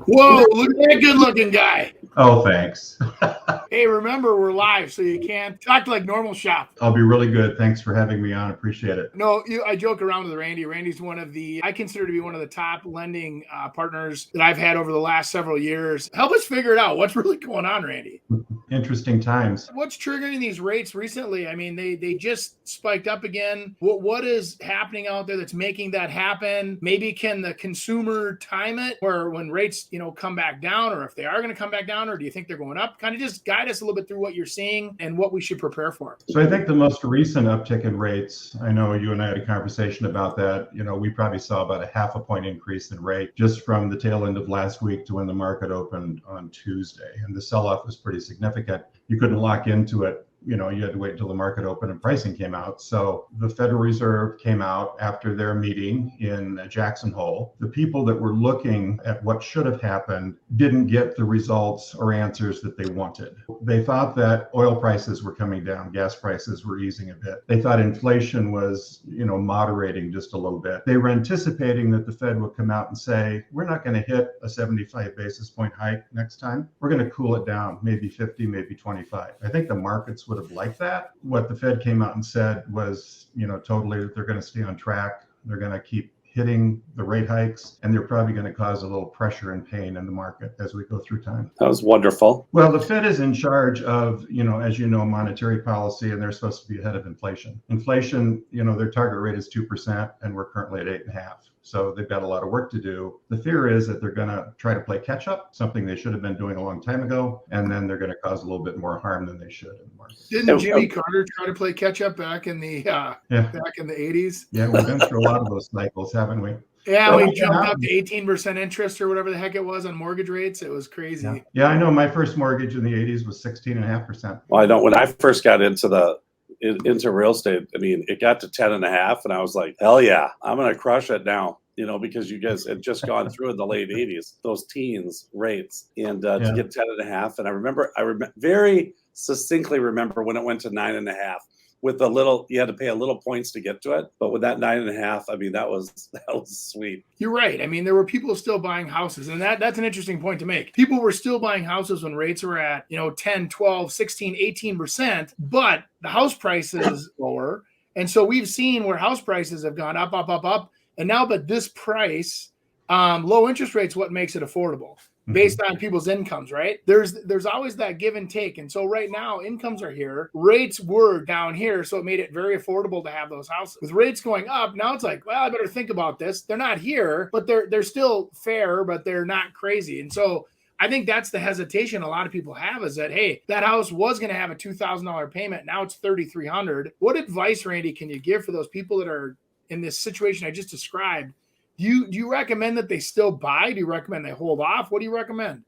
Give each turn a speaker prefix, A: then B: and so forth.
A: Whoa, look at that good looking guy.
B: Oh, thanks.
A: Hey, remember, we're live, so you can't talk like normal shop.
B: I'll be really good. Thanks for having me on. Appreciate it.
A: No, I joke around with Randy. Randy's I consider to be one of the top lending partners that I've had over the last several years. Help us figure it out. What's really going on, Randy?
B: Interesting times.
A: What's triggering these rates recently? I mean, they just spiked up again. What is happening out there that's making that happen? Maybe can the consumer time it, or when rates, come back down, or if they are going to come back down, or do you think they're going up? Kind of just guide us a little bit through what you're seeing and what we should prepare for.
B: So I think the most recent uptick in rates, I know you and I had a conversation about that. We probably saw about a 0.5 point increase in rate just from the tail end of last week to when the market opened on Tuesday. And the sell-off was pretty significant. You couldn't lock into it. You had to wait until the market opened and pricing came out. So the Federal Reserve came out after their meeting in Jackson Hole. The people that were looking at what should have happened didn't get the results or answers that they wanted. They thought that oil prices were coming down, gas prices were easing a bit. They thought inflation was, moderating just a little bit. They were anticipating that the Fed would come out and say, we're not going to hit a 75 basis point hike next time. We're going to cool it down, maybe 50, maybe 25. I think the markets would have liked that. What the Fed came out and said was, totally that they're going to stay on track. They're going to keep hitting the rate hikes, and they're probably going to cause a little pressure and pain in the market as we go through time.
C: That was wonderful.
B: Well, the Fed is in charge of, as you know, monetary policy, and they're supposed to be ahead of inflation. Inflation, their target rate is 2%, and we're currently at 8.5%. So they've got a lot of work to do. The fear is that they're going to try to play catch up, something they should have been doing a long time ago, and then they're going to cause a little bit more harm than they should in the market.
A: Didn't Jimmy Carter try to play catch up back in the 80s?
B: Yeah, we've been through a lot of those cycles, haven't we?
A: Yeah, we jumped up to 18% interest or whatever the heck it was on mortgage rates. It was crazy.
B: Yeah, I know. My first mortgage in the 80s was 16.5%.
C: Well, I know when I first got into real estate, I mean, it got to 10.5, and I was like, hell yeah, I'm going to crush it now. Because you guys had just gone through in the late 80s, those teens rates, and to get 10.5. And I remember very succinctly remember when it went to 9.5 with you had to pay a little points to get to it. But with that 9.5, I mean, that was sweet.
A: You're right. I mean, there were people still buying houses, and that's an interesting point to make. People were still buying houses when rates were at, 10, 12, 16, 18%, but the house prices lower. And so we've seen where house prices have gone up, up, up, up. And now, but this price, low interest rates, what makes it affordable based on people's incomes, right? There's always that give and take. And so right now, incomes are here. Rates were down here, so it made it very affordable to have those houses. With rates going up, now it's like, well, I better think about this. They're not here, but they're still fair, but they're not crazy. And so I think that's the hesitation a lot of people have is that, hey, that house was going to have a $2,000 payment. Now it's $3,300. What advice, Randy, can you give for those people that are in this situation I just described? Do you recommend that they still buy? Do you recommend they hold off? What do you recommend?